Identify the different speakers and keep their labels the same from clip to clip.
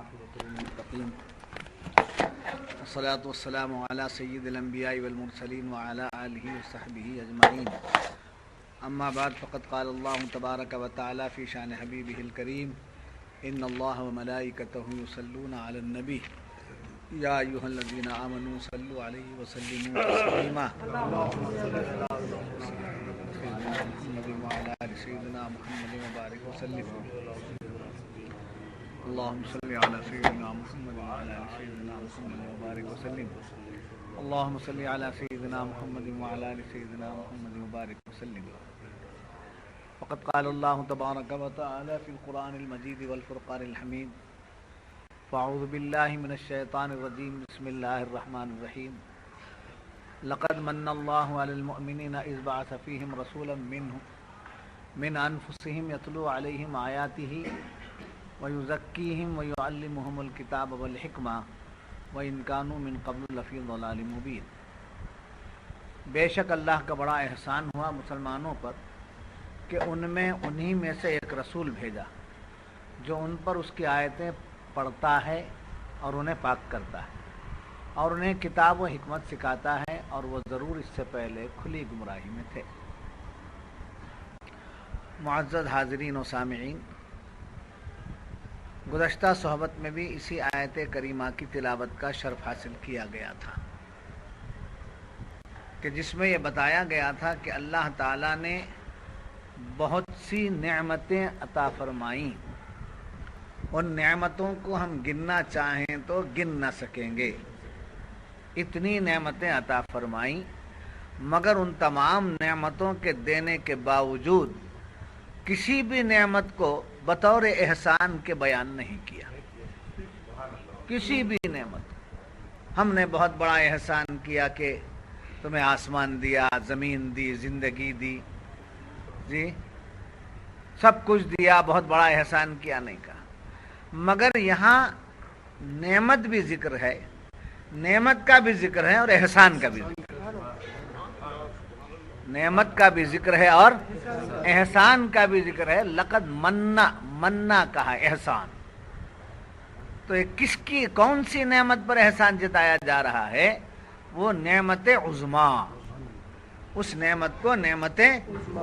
Speaker 1: والعاقبة للمتقين والصلاة والسلام على سيد الأنبياء والمرسلين وعلى آله وصحبه أجمعين أما بعد فقد قال الله تبارك وتعالى في شأن حبيبه الكريم إن الله وملائكته يصلون على النبي يا أيها الذين آمنوا صلوا عليه وسلموا تسليما محمد وعلى آل سيدنا محمد وبارك وسلم اللهم صل على سيدنا محمد وعلى آل سيدنا محمد وبارك وسلم اللهم صل على سيدنا محمد وعلى آل سيدنا محمد وبارك وسلم فقد قال الله تبارك وتعالى في القرآن المجيد والفرقان الحميد فأعوذ بالله من الشيطان الرجيم بسم الله الرحمن الرحيم لقد من الله على المؤمنين إذ بعث فيهم رسولا منهم من أنفسهم يتلو عليهم آياته ويزكيهم ويعلمهم الكتاب والحکمہ وإن كانوا من قبل لفی ضلال مبین۔ بے شک اللہ کا بڑا احسان ہوا مسلمانوں پر کہ انہی میں سے ایک رسول بھیجا جو ان پر اس کی آیتیں پڑھتا ہے اور انہیں پاک کرتا ہے اور انہیں کتاب و حکمت سکھاتا ہے اور وہ ضرور اس سے پہلے کھلی گمراہی میں تھے۔ معزز حاضرین و سامعین، گزشتہ صحبت میں بھی اسی آیت کریمہ کی تلاوت کا شرف حاصل کیا گیا تھا کہ جس میں یہ بتایا گیا تھا کہ اللہ تعالیٰ نے بہت سی نعمتیں عطا فرمائیں، ان نعمتوں کو ہم گننا چاہیں تو گن نہ سکیں گے، اتنی نعمتیں عطا فرمائیں، مگر ان تمام نعمتوں کے دینے کے باوجود کسی بھی نعمت کو بطور احسان کے بیان نہیں کیا۔ کسی بھی نعمت، ہم نے بہت بڑا احسان کیا کہ تمہیں آسمان دیا، زمین دی، زندگی دی، جی سب کچھ دیا، بہت بڑا احسان کیا نہیں کہا، مگر یہاں نعمت بھی ذکر ہے، نعمت کا بھی ذکر ہے اور احسان کا بھی ذکر ہے، نعمت کا بھی ذکر ہے اور احسان کا بھی ذکر ہے۔ لقد منا کہا احسان، تو کس کی کون سی نعمت پر احسان جتایا جا رہا ہے؟ وہ نعمت عظمیٰ، اس نعمت کو نعمت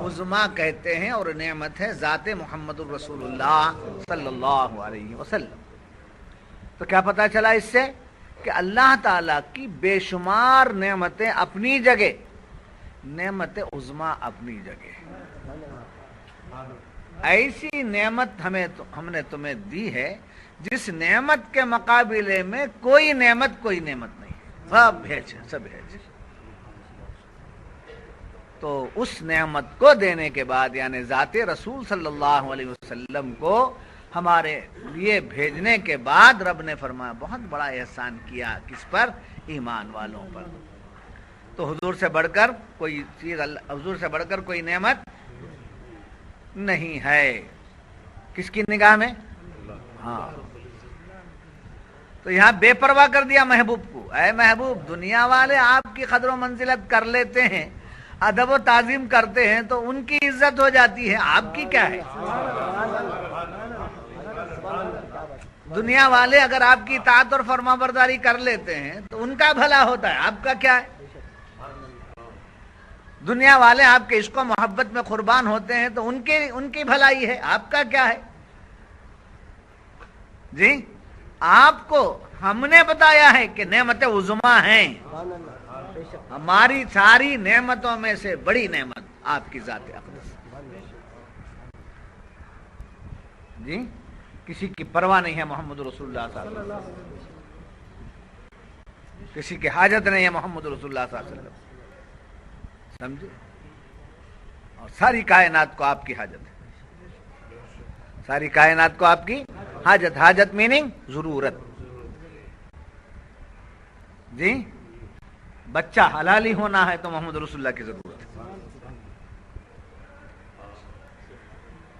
Speaker 1: عظمیٰ کہتے ہیں اور نعمت ہے ذات محمد الرسول اللہ صلی اللہ علیہ وسلم۔ تو کیا پتہ چلا اس سے؟ کہ اللہ تعالیٰ کی بے شمار نعمتیں اپنی جگہ، نعمت عظمیٰ اپنی جگہ، ایسی نعمت ہم نے تمہیں دی ہے جس نعمت کے مقابلے میں کوئی نعمت نہیں، سب بھیج۔ تو اس نعمت کو دینے کے بعد، یعنی ذات رسول صلی اللہ علیہ وسلم کو ہمارے لیے بھیجنے کے بعد رب نے فرمایا بہت بڑا احسان کیا، کس پر؟ ایمان والوں پر۔ تو حضور سے بڑھ کر کوئی چیز، حضور سے بڑھ کر کوئی نعمت نہیں ہے کس کی نگاہ میں؟ ہاں، تو یہاں بے پرواہ کر دیا محبوب کو۔ اے محبوب، دنیا والے آپ کی قدر و منزلت کر لیتے ہیں، ادب و تعظیم کرتے ہیں تو ان کی عزت ہو جاتی ہے، آپ کی کیا ہے؟ دنیا والے اگر آپ کی اطاعت اور فرما برداری کر لیتے ہیں تو ان کا بھلا ہوتا ہے، آپ کا کیا ہے؟ دنیا والے آپ کے عشق و محبت میں قربان ہوتے ہیں تو ان کی بھلائی ہے، آپ کا کیا ہے؟ جی آپ کو ہم نے بتایا ہے کہ نعمت عظمیٰ ہیں، ہماری ساری نعمتوں میں سے بڑی نعمت آپ کی ذات اقدس۔ جی کسی کی پرواہ نہیں ہے محمد رسول اللہ صلی اللہ علیہ وسلم، کسی کی حاجت نہیں ہے محمد رسول اللہ صلی اللہ علیہ وسلم، سمجھے؟ اور ساری کائنات کو آپ کی حاجت ہے، ساری کائنات کو آپ کی حاجت میننگ ضرورت۔ جی بچہ حلالی ہونا ہے تو محمد رسول اللہ کی ضرورت ہے،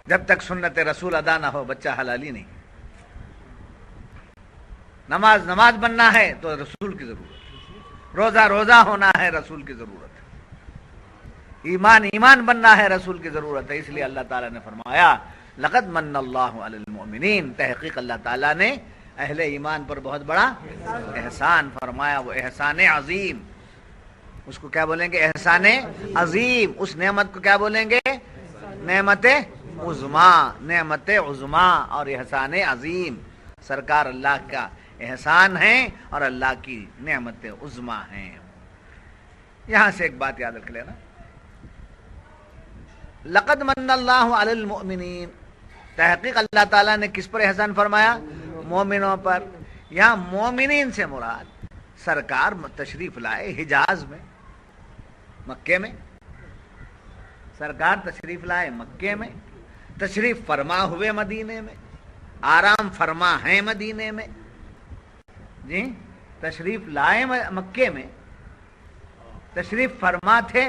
Speaker 1: جب تک سنت رسول ادا نہ ہو بچہ حلالی نہیں۔ نماز بننا ہے تو رسول کی ضرورت، روزہ ہونا ہے رسول کی ضرورت، ایمان بننا ہے رسول کی ضرورت ہے۔ اس لیے اللہ تعالیٰ نے فرمایا لقد من اللہ علی المؤمنین، تحقیق اللہ تعالیٰ نے اہل ایمان پر بہت بڑا احسان فرمایا، وہ احسان عظیم، اس کو کیا بولیں گے؟ احسان عظیم۔ اس نعمت کو کیا بولیں گے؟ نعمت عظما، نعمت عظما اور احسان عظیم۔ سرکار اللہ کا احسان ہے اور اللہ کی نعمت عظما ہیں۔ یہاں سے ایک بات یاد رکھ لینا، لقد من اللہ علی المؤمنین، تحقیق اللہ تعالیٰ نے کس پر احسان فرمایا؟ مومنوں پر۔ یہاں مومنین سے مراد سرکار تشریف لائے حجاز میں، مکے میں، سرکار تشریف لائے مکے میں، تشریف فرما ہوئے مدینے میں، آرام فرما ہیں مدینے میں، جی تشریف لائے مکے میں، تشریف فرما تھے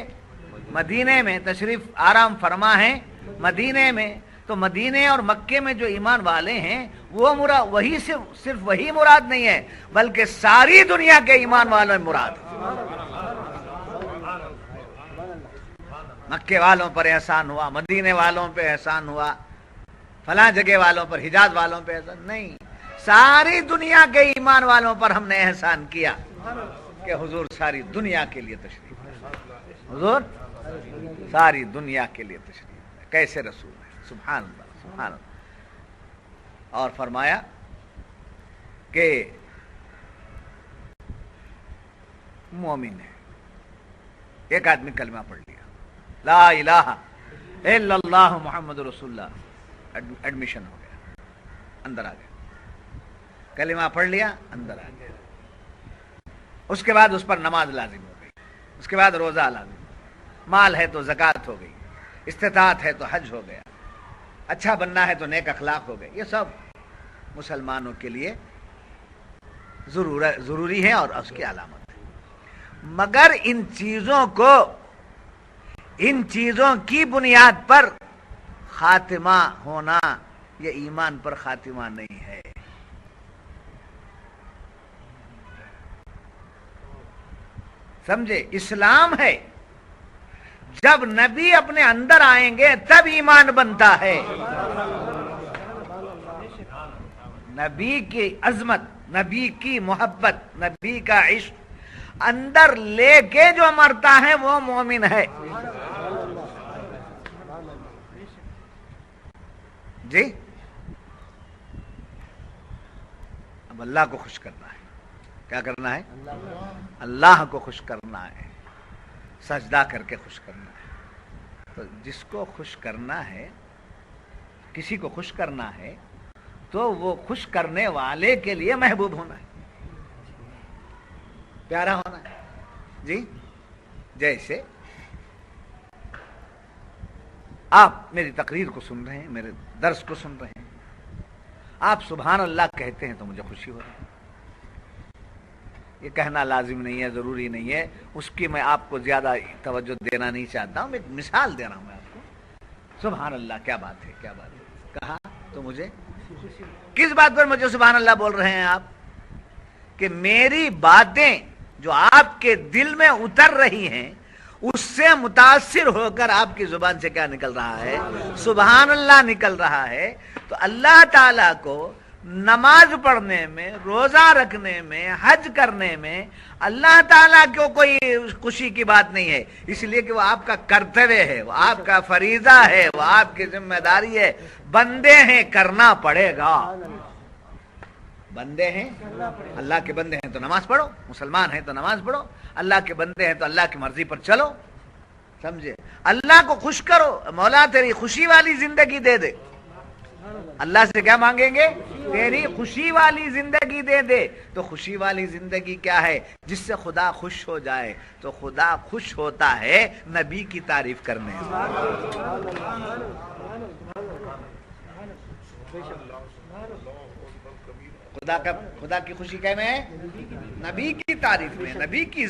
Speaker 1: مدینے میں، تشریف آرام فرما ہیں مدینے میں۔ تو مدینے اور مکے میں جو ایمان والے ہیں وہ مراد وہی، صرف وہی مراد نہیں ہے، بلکہ ساری دنیا کے ایمان والوں میں مراد ہے۔ مکے والوں پر احسان ہوا، مدینے والوں پہ احسان ہوا، فلاں جگہ والوں پر، حجاز والوں پہ احسان نہیں، ساری دنیا کے ایمان والوں پر ہم نے احسان کیا کہ حضور ساری دنیا کے لیے تشریف ہے، حضور ساری دنیا کے لیے تشریف ہے۔ کیسے رسول ہے، سبحان اللہ سبحان اللہ۔ اور فرمایا کہ مومن ہے، ایک آدمی کلمہ پڑھ لیا لا الہ الا اللہ محمد رسول اللہ، ایڈمیشن ہو گیا، اندر آ گیا، کلمہ پڑھ لیا اندر آ گیا۔ اس کے بعد اس پر نماز لازم ہو گئی، اس کے بعد روزہ لازم، مال ہے تو زکوٰۃ ہو گئی، استطاعت ہے تو حج ہو گیا، اچھا بننا ہے تو نیک اخلاق ہو گئے۔ یہ سب مسلمانوں کے لیے ضروری ہے اور اس کی علامت ہے، مگر ان چیزوں کی بنیاد پر خاتمہ ہونا یہ ایمان پر خاتمہ نہیں ہے۔ سمجھے؟ اسلام ہے، جب نبی اپنے اندر آئیں گے تب ایمان بنتا ہے۔ نبی کی عظمت، نبی کی محبت، نبی کا عشق اندر لے کے جو مرتا ہے وہ مومن ہے۔ جی اب اللہ کو خوش کرنا ہے، کیا کرنا ہے؟ اللہ کو خوش کرنا ہے، سجدہ کر کے خوش کرنا ہے۔ تو جس کو خوش کرنا ہے، کسی کو خوش کرنا ہے تو وہ خوش کرنے والے کے لیے محبوب ہونا ہے، پیارا ہونا ہے۔ جی جیسے آپ میری تقریر کو سن رہے ہیں، میرے درس کو سن رہے ہیں، آپ سبحان اللہ کہتے ہیں تو مجھے خوشی ہو رہی ہے۔ یہ کہنا لازم نہیں ہے، ضروری نہیں ہے، اس کی میں آپ کو زیادہ توجہ دینا نہیں چاہتا ہوں، میں ایک مثال دے رہا ہوں میں آپ کو۔ سبحان اللہ، کیا بات ہے، کیا بات ہے، کہا تو مجھے کس بات پر مجھے سبحان اللہ بول رہے ہیں آپ؟ کہ میری باتیں جو آپ کے دل میں اتر رہی ہیں اس سے متاثر ہو کر آپ کی زبان سے کیا نکل رہا ہے؟ سبحان اللہ نکل رہا ہے۔ تو اللہ تعالیٰ کو نماز پڑھنے میں، روزہ رکھنے میں، حج کرنے میں اللہ تعالیٰ کو کوئی خوشی کی بات نہیں ہے، اس لیے کہ وہ آپ کا کرتویہ ہے، وہ آپ کا فریضہ ہے، وہ آپ کی ذمہ داری ہے۔ بندے ہیں، کرنا پڑے گا، بندے ہیں، اللہ کے بندے ہیں تو نماز پڑھو، مسلمان ہیں تو نماز پڑھو، اللہ کے بندے ہیں تو اللہ کی مرضی پر چلو، سمجھے؟ اللہ کو خوش کرو، مولا تیری خوشی والی زندگی دے دے۔ اللہ سے کیا مانگیں گے؟ تیری خوشی والی زندگی دے دے۔ تو خوشی والی زندگی کیا ہے؟ جس سے خدا خوش ہو جائے۔ تو خدا خوش ہوتا ہے نبی کی تعریف کرنے سے، خدا کی خوشی کیا میں ہے؟ نبی کی تعریف میں، نبی کی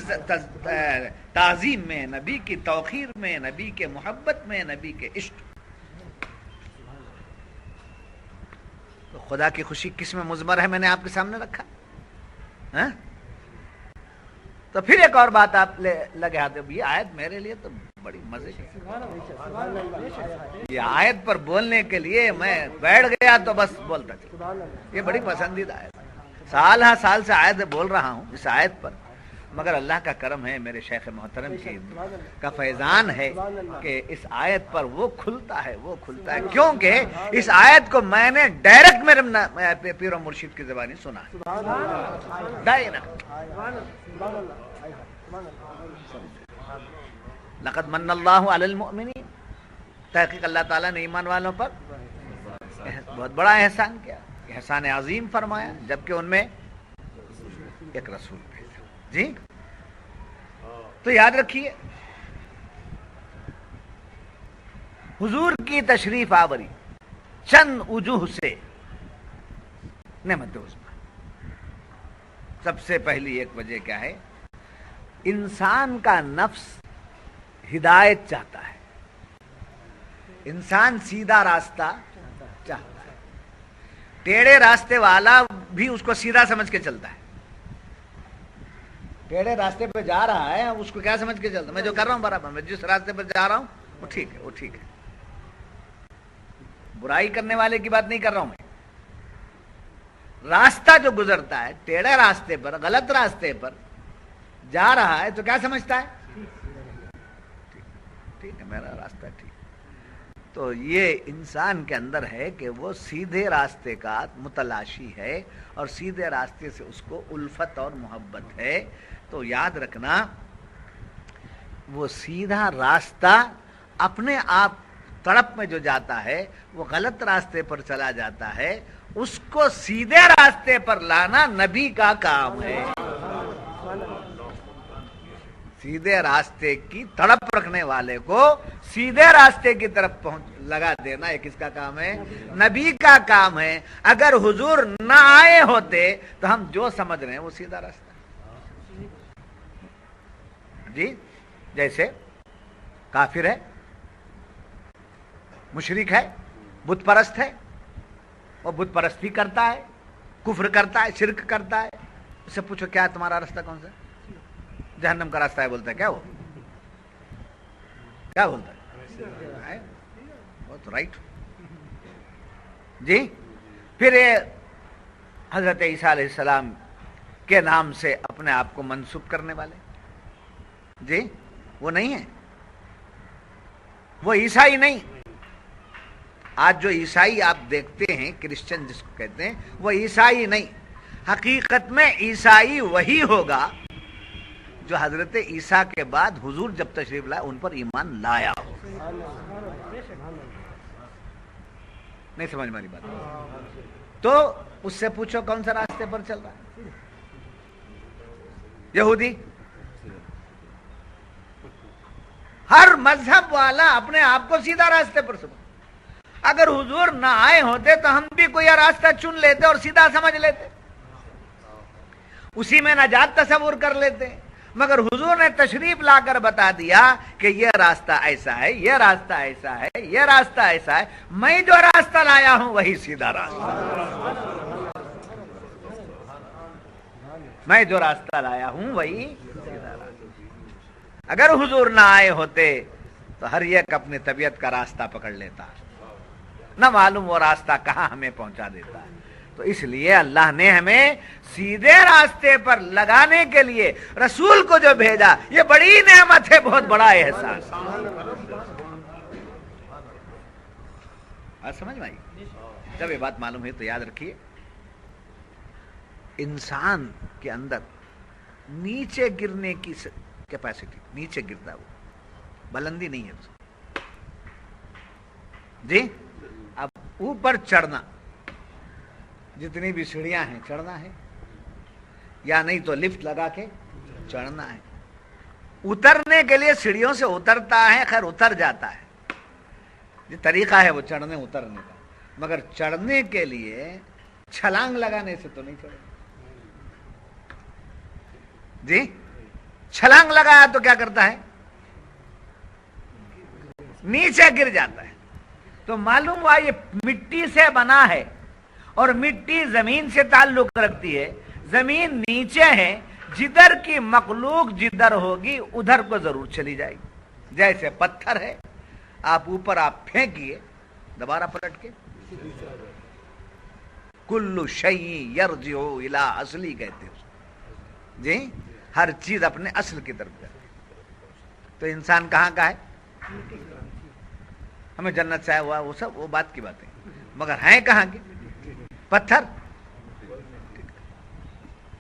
Speaker 1: تعظیم میں، نبی کی توقیر میں، نبی کے محبت میں، نبی کے عشق۔ تو خدا کی خوشی کس میں مضمر ہے، میں نے آپ کے سامنے رکھا۔ تو پھر ایک اور بات آپ لگے آتے، یہ آیت میرے لیے تو بڑی مزے کی، یہ آیت پر بولنے کے لیے میں بیٹھ گیا تو بس بولتا چلا، یہ بڑی پسندیدہ آیت ہے۔ سال ہاں سال سے آیت بول رہا ہوں اس آیت پر، مگر اللہ کا کرم ہے، میرے شیخ محترم کا فیضان ہے کہ اس آیت پر وہ کھلتا ہے کیونکہ اس آیت کو میں نے ڈائریکٹ میرے پیر و مرشد کی زبانی سنا ہے، ڈائریکٹ۔ لقد من اللہ علی المؤمنین، تحقیق اللہ تعالیٰ نے ایمان والوں پر بہت بڑا احسان کیا، احسان عظیم فرمایا، جبکہ ان میں ایک رسول بھیجا۔ جی تو یاد رکھیے حضور کی تشریف آوری چند وجوہ سے نعمت عظمیٰ۔ سب سے پہلی ایک وجہ کیا ہے؟ انسان کا نفس ہدایت چاہتا ہے، انسان سیدھا راستہ چاہتا ہے، ٹیڑھے راستے والا بھی اس کو سیدھا سمجھ کے چلتا ہے، ٹیڑھے راستے پہ جا رہا ہے اس کو کیا سمجھ کے چلتا ہے؟ میں جو کر رہا ہوں برابر، میں جس راستے پہ جا رہا ہوں وہ ٹھیک ہے، وہ ٹھیک ہے۔ برائی کرنے والے کی بات نہیں کر رہا ہوں میں، راستہ جو گزرتا ہے ٹیڑھے راستے پر، غلط راستے پر جا رہا ہے تو کیا سمجھتا ہے؟ ٹھیک ہے، میرا راستہ ٹھیک۔ تو یہ انسان کے اندر ہے کہ وہ سیدھے راستے کا متلاشی ہے اور سیدھے راستے سے اس کو الفت اور محبت ہے۔ تو یاد رکھنا وہ سیدھا راستہ اپنے آپ تڑپ میں جو جاتا ہے وہ غلط راستے پر چلا جاتا ہے، اس کو سیدھے راستے پر لانا نبی کا کام ہے۔ سیدھے راستے کی تڑپ رکھنے والے کو سیدھے راستے کی طرف لگا دینا یہ کس کا کام ہے؟ نبی کا کام ہے۔ اگر حضور نہ آئے ہوتے تو ہم جو سمجھ رہے ہیں وہ سیدھا راستہ جی، جیسے کافر ہے، مشرک ہے، بت پرست ہے، وہ بت پرستی کرتا ہے، کفر کرتا ہے، شرک کرتا ہے، اس سے پوچھو کیا تمہارا راستہ کون سا؟ جہنم کا راستہ ہے بولتا ہے، کیا وہ کیا بولتا ہے؟ بہت رائٹ جی۔ پھر یہ حضرت عیسیٰ علیہ السلام کے نام سے اپنے آپ کو منسوب کرنے والے جی، وہ نہیں ہے، وہ عیسائی نہیں۔ آج جو عیسائی آپ دیکھتے ہیں، کرسچن جس کو کہتے ہیں، وہ عیسائی نہیں، حقیقت میں عیسائی وہی ہوگا جو حضرت عیسیٰ کے بعد حضور جب تشریف لائے ان پر ایمان لایا ہو۔ نہیں سمجھ میں آ رہی بات؟ تو اس سے پوچھو کون سا راستے پر چل رہا ہے؟ یہودی، ہر مذہب والا اپنے آپ کو سیدھا راستے پر سمجھ۔ اگر حضور نہ آئے ہوتے تو ہم بھی کوئی راستہ چن لیتے اور سیدھا سمجھ لیتے، اسی میں نجات تصور کر لیتے، مگر حضور نے تشریف لا کر بتا دیا کہ یہ راستہ ایسا ہے، یہ راستہ ایسا ہے، یہ راستہ ایسا ہے، میں جو راستہ لایا ہوں وہی سیدھا راستہ، میں جو راستہ لایا ہوں وہی سیدھا راستہ۔ اگر حضور نہ آئے ہوتے تو ہر ایک اپنی طبیعت کا راستہ پکڑ لیتا، نہ معلوم وہ راستہ کہاں ہمیں پہنچا دیتا ہے۔ تو اس لیے اللہ نے ہمیں سیدھے راستے پر لگانے کے لیے رسول کو جو بھیجا، یہ بڑی نعمت ہے، بہت بڑا احساس۔ سمجھ میں آئی؟ جب یہ بات معلوم ہے تو یاد رکھیے انسان کے اندر نیچے گرنے کی کیپیسٹی، نیچے گرتا ہے وہ، بلندی نہیں ہے اس جی۔ اب اوپر چڑھنا، جتنی بھی سیڑھیاں ہیں چڑھنا ہے، یا نہیں تو لفٹ لگا کے چڑھنا ہے۔ اترنے کے لیے سیڑھیوں سے اترتا ہے، خیر اتر جاتا ہے، یہ طریقہ ہے وہ چڑھنے اترنے کا، مگر چڑھنے کے لیے چھلانگ لگانے سے تو نہیں چڑھے جی۔ چھلانگ لگایا تو کیا کرتا ہے؟ نیچے گر جاتا ہے۔ تو معلوم ہوا یہ مٹی سے بنا ہے اور مٹی زمین سے تعلق رکھتی ہے، زمین نیچے ہے، جدھر کی مخلوق جدھر ہوگی ادھر کو ضرور چلی جائے گی۔ جیسے پتھر ہے، آپ اوپر آپ پھینکیے، دوبارہ پلٹ کے کل شیء یرجع الی اصلی کہتے ہیں جی، ہر چیز اپنے اصل کی طرف جاتی ہے۔ تو انسان کہاں کا ہے؟ ہمیں جنت سے آیا ہوا وہ سب وہ بات کی باتیں، مگر ہیں کہاں کے؟ پتھر،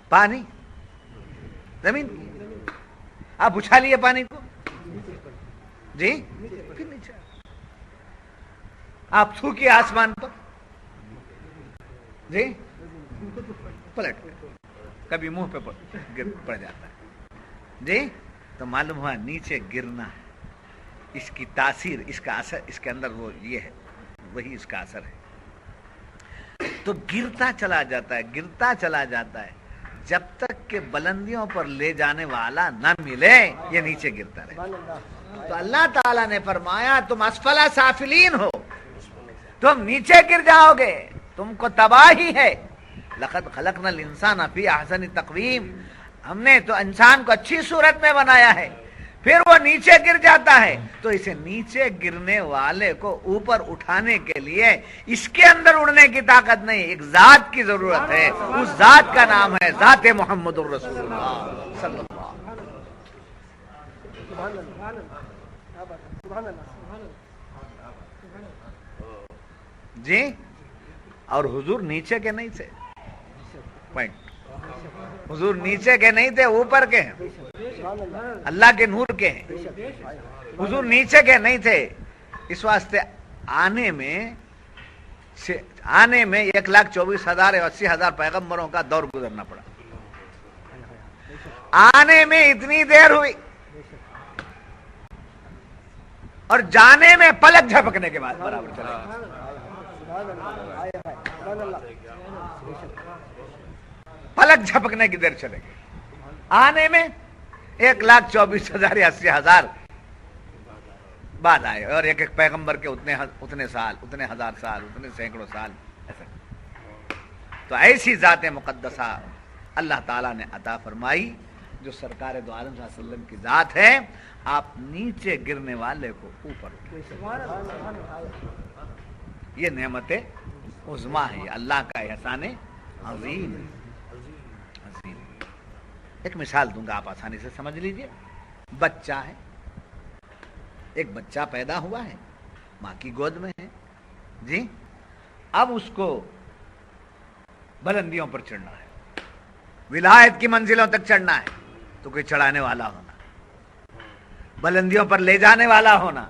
Speaker 1: پانی، زمین۔ آپ اچھالیے پانی کو جی، پھر نیچے آپ تھوکیے آسمان پر جی، پلٹ گئے، کبھی منہ پہ گر پڑ جاتا ہے جی۔ تو معلوم ہوا نیچے گرنا ہے، اس کی تاثیر، اس کا اثر، اس کے اندر وہ یہ ہے، وہی اس کا اثر ہے۔ تو گرتا چلا جاتا ہے، گرتا چلا جاتا ہے، جب تک کہ بلندیوں پر لے جانے والا نہ ملے یہ نیچے گرتا رہے۔ تو اللہ تعالیٰ نے فرمایا تم اسفل سافلین ہو، تم نیچے گر جاؤ گے، تم کو تباہی ہے۔ لقد خلقنا الانسان فی احسن تقویم، ہم نے تو انسان کو اچھی صورت میں بنایا ہے، پھر وہ نیچے گر جاتا ہے۔ تو اسے نیچے گرنے والے کو اوپر اٹھانے کے لیے اس کے اندر اڑنے کی طاقت نہیں، ایک ذات کی ضرورت ہے، اس ذات کا نام ہے ذات محمد الرسول اللہ صلی اللہ جی۔ اور حضور نیچے کے نہیں تھے، پوائنٹ، حضور نیچے کے نہیں تھے، اوپر کے ہیں، اللہ کے نور کے ہیں۔ حضور نیچے کے نہیں تھے، اس واسطے آنے میں 1,24,080,000 پیغمبروں کا دور گزرنا پڑا۔ آنے میں اتنی دیر ہوئی اور جانے میں پلک جھپکنے کے بعد برابر چلے، پلک جھپکنے کی دیر چلے گی۔ آنے میں 1,24,080,000 بعد آئے، اور ایک ایک پیغمبر کے اتنے سال، اتنے ہزار سال، اتنے سینکڑوں سال ایسا۔ تو ایسی ذات مقدسہ اللہ تعالیٰ نے عطا فرمائی جو سرکار دو عالم صلی اللہ علیہ وسلم کی ذات ہے۔ آپ نیچے گرنے والے کو اوپر یہ نعمت عظمی ہے، یہ اللہ کا احسان عظیم عظیم۔ ایک مثال دوں گا، آپ آسانی سے سمجھ لیجئے۔ بچہ ہے، ایک بچہ پیدا ہوا ہے، ماں کی گود میں ہے جی۔ اب اس کو بلندیوں پر چڑھنا ہے، ولایت کی منزلوں تک چڑھنا ہے، تو کوئی چڑھانے والا ہونا، بلندیوں پر لے جانے والا ہونا۔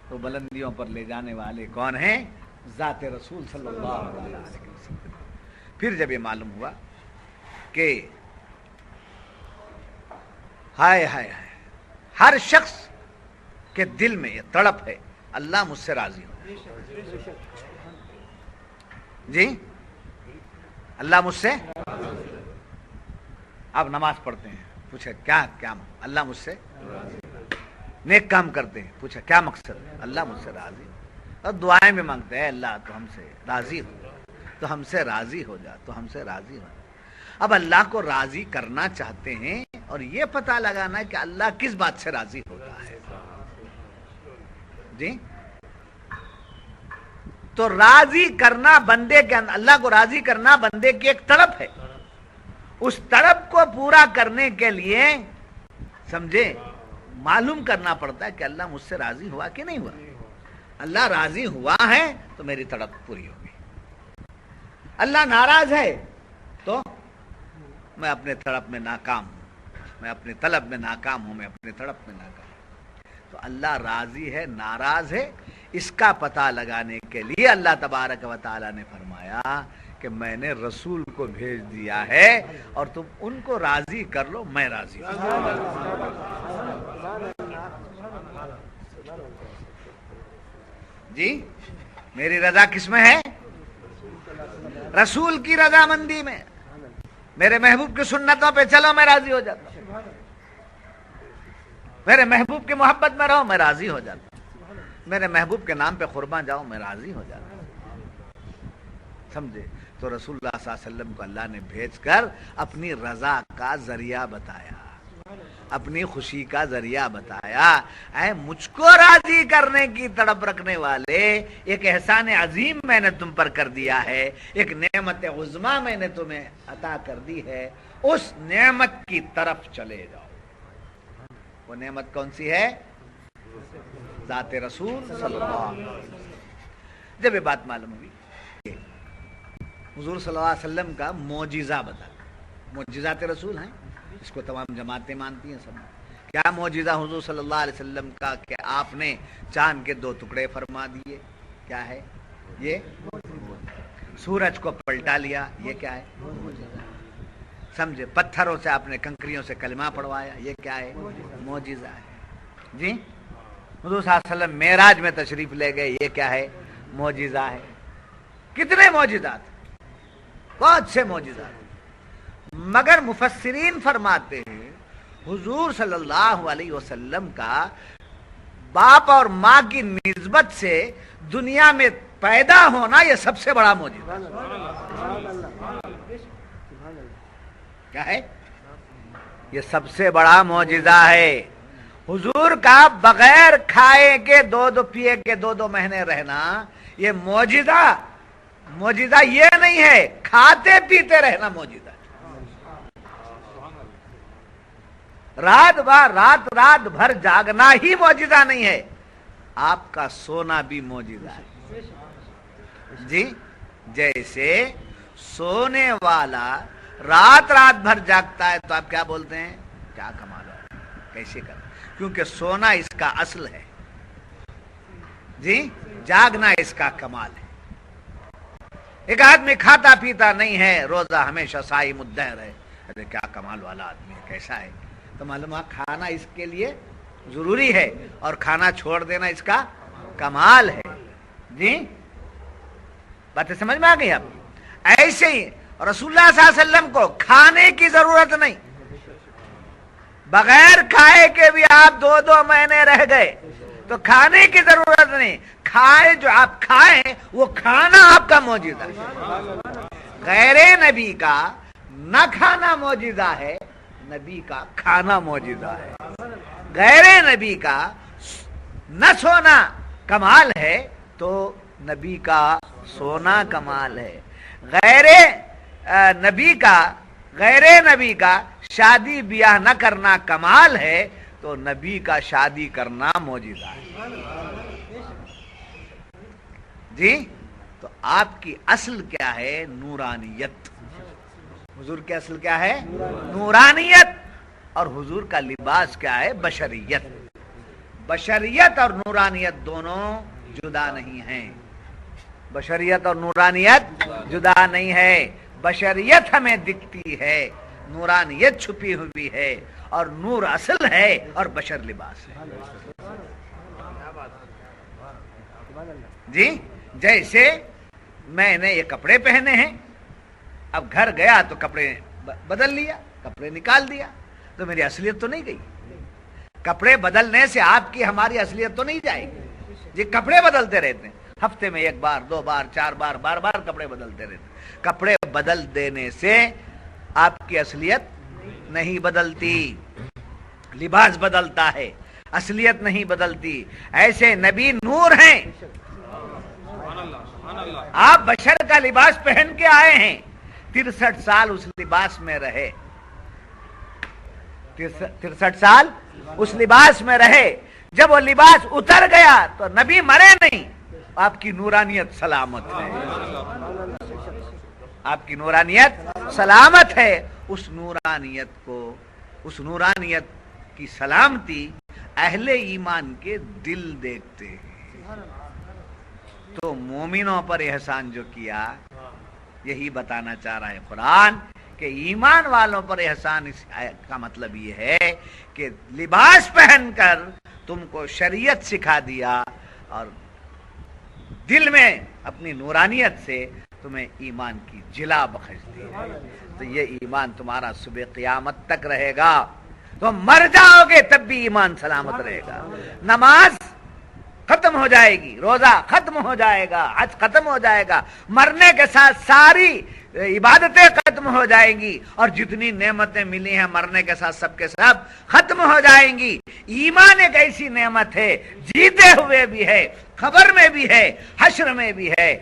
Speaker 1: تو بلندیوں پر لے جانے والے کون ہیں؟ ذات رسول صلی اللہ علیہ وسلم۔ پھر جب یہ معلوم ہوا کہ ہائے ہائے ہائے، ہر شخص کے دل میں یہ تڑپ ہے اللہ مجھ سے راضی ہو جی، اللہ مجھ سے۔ آپ نماز پڑھتے ہیں، پوچھے کیا اللہ مجھ سے۔ نیک کام کرتے ہیں، پوچھا کیا مقصد؟ اللہ مجھ سے راضی ہو۔ اور دعائیں میں مانگتے ہیں اللہ تو ہم سے راضی ہو، تو ہم سے راضی ہو جا، تو ہم سے راضی ہو۔ اب اللہ کو راضی کرنا چاہتے ہیں اور یہ پتہ لگانا کہ اللہ کس بات سے راضی ہوتا ہے جی۔ تو راضی کرنا بندے کے اندر، اللہ کو راضی کرنا بندے کی ایک تڑپ ہے، اس تڑپ کو پورا کرنے کے لیے سمجھے معلوم کرنا پڑتا ہے کہ اللہ مجھ سے راضی ہوا کہ نہیں ہوا۔ اللہ راضی ہوا ہے تو میری تڑپ پوری ہوگی، اللہ ناراض ہے تو میں اپنے تڑپ میں ناکام ہوں، میں اپنے طلب میں ناکام ہوں، میں اپنے تڑپ میں ناکام ہوں۔ تو اللہ راضی ہے ناراض ہے، اس کا پتہ لگانے کے لیے اللہ تبارک و تعالی نے فرمایا کہ میں نے رسول کو بھیج دیا ہے اور تم ان کو راضی کر لو، میں راضی ہوں۔ جی، میری رضا کس میں ہے؟ رسول کی رضامندی میں۔ میرے محبوب کی سنتوں پہ چلو، میں راضی ہو جاتا ہوں، میرے محبوب کی محبت میں رہو، میں راضی ہو جاتا ہوں، میرے محبوب کے نام پہ قربان جاؤ، میں راضی ہو جاتا ہوں، سمجھے۔ تو رسول اللہ صلی اللہ علیہ وسلم کو اللہ نے بھیج کر اپنی رضا کا ذریعہ بتایا، اپنی خوشی کا ذریعہ بتایا. اے مجھ کو راضی کرنے کی تڑپ رکھنے والے، ایک احسان عظیم میں نے تم پر کر دیا ہے، ایک نعمت عظمیٰ میں نے تمہیں عطا کر دی ہے، اس نعمت کی طرف چلے جاؤ. وہ نعمت کون سی ہے؟ ذات رسول صلی اللہ علیہ وسلم. جب یہ بات معلوم ہوئی، حضور صلی اللہ علیہ وسلم کا معجزہ بتا. معجزات رسول ہیں، اس کو تمام جماعتیں مانتی ہیں. سب کیا معجزہ حضور صلی اللہ علیہ وسلم کا کہ آپ نے چاند کے 2 ٹکڑے فرما دیے؟ کیا ہے یہ؟ سورج کو پلٹا لیا، یہ کیا ہے؟ سمجھے؟ پتھروں سے آپ نے کنکریوں سے کلمہ پڑھوایا، یہ کیا ہے؟ معجزہ ہے. جی حضور صلی اللہ علیہ وسلم معراج میں تشریف لے گئے، یہ کیا ہے؟ معجزہ ہے. کتنے معجزات، بہت سے معجزات. مگر مفسرین فرماتے ہیں حضور صلی اللہ علیہ وسلم کا باپ اور ماں کی نسبت سے دنیا میں پیدا ہونا یہ سب سے بڑا معجزہ. کیا ہے؟ یہ سب سے بڑا معجزہ ہے. حضور کا بغیر کھائے کے 2 پیے کے 2 مہینے رہنا یہ معجزہ یہ نہیں ہے کھاتے پیتے رہنا معجزہ. رات بھر جاگنا ہی معجزہ نہیں ہے، آپ کا سونا بھی معجزہ ہے. جی جیسے سونے والا رات بھر جاگتا ہے تو آپ کیا بولتے ہیں؟ کیا کمال ہے، کیسے کر؟ کیونکہ سونا اس کا اصل ہے. جی جاگنا اس کا کمال ہے. ایک آدمی کھاتا پیتا نہیں ہے، روزہ ہمیشہ صائم الدہر ہے، ارے کیا کمال والا آدمی ہے، کیسا ہے؟ تو معلوم ہے کھانا اس کے لیے ضروری ہے اور کھانا چھوڑ دینا اس کا کمال ہے. جی باتیں سمجھ میں آ گئی آپ؟ ایسے ہی رسول اللہ صلی اللہ علیہ وسلم کو کھانے کی ضرورت نہیں، بغیر کھائے کے بھی آپ 2 مہینے رہ گئے تو کھانے کی ضرورت نہیں. کھائے جو آپ کھائیں وہ کھانا آپ کا معجزہ ہے. غیر نبی کا نہ کھانا معجزہ ہے، نبی کا کھانا معجزہ ہے. غیر نبی کا نہ سونا کمال ہے تو نبی کا سونا کمال ہے. غیر نبی کا شادی بیاہ نہ کرنا کمال ہے تو نبی کا شادی کرنا معجزہ ہے. جی تو آپ کی اصل کیا ہے؟ نورانیت. حضور کی اصل کیا ہے؟ نورانیت. اور حضور کا لباس کیا ہے؟ بشریت. بشریت اور نورانیت دونوں جدا نہیں ہیں. بشریت اور نورانیت جدا نہیں ہے. بشریت ہمیں دکھتی ہے، نورانیت چھپی ہوئی ہے، اور نور اصل ہے اور بشر لباس ہے. جی جیسے میں نے یہ کپڑے پہنے ہیں، اب گھر گیا تو کپڑے بدل لیا، کپڑے نکال دیا، تو میری اصلیت تو نہیں گئی. کپڑے بدلنے سے آپ کی ہماری اصلیت تو نہیں جائے گی. یہ کپڑے بدلتے رہتے ہیں، ہفتے میں 1 بار 2 بار 4 بار بار کپڑے بدلتے رہتے ہیں. کپڑے بدل دینے سے آپ کی اصلیت نہیں بدلتی، لباس بدلتا ہے، اصلیت نہیں بدلتی. ایسے نبی نور ہیں، آپ بشر کا لباس پہن کے آئے ہیں، 63 سال اس لباس میں رہے، 63 سال اس لباس میں رہے. جب وہ لباس اتر گیا تو نبی مرے نہیں، آپ کی نورانیت سلامت ہے. آپ کی نورانیت سلامت ہے. اس نورانیت کی سلامتی اہل ایمان کے دل دیکھتے ہیں. تو مومنوں پر احسان جو کیا، یہی بتانا چاہ رہا ہے قرآن کہ ایمان والوں پر احسان اس کا مطلب یہ ہے کہ لباس پہن کر تم کو شریعت سکھا دیا اور دل میں اپنی نورانیت سے تمہیں ایمان کی جلا بخش دی ہے. تو یہ ایمان تمہارا صبح قیامت تک رہے گا. تم مر جاؤ گے تب بھی ایمان سلامت رہے گا. نماز ختم ہو جائے گی، روزہ ختم ہو جائے گا، حج ختم ہو جائے گا، مرنے کے ساتھ ساری عبادتیں ختم ہو جائیں گی، اور جتنی نعمتیں ملی ہیں مرنے کے ساتھ سب کے سب ختم ہو جائیں گی۔ ایمان ایک ایسی نعمت ہے، جیتے ہوئے بھی ہے، خبر میں بھی ہے، حشر میں بھی ہے۔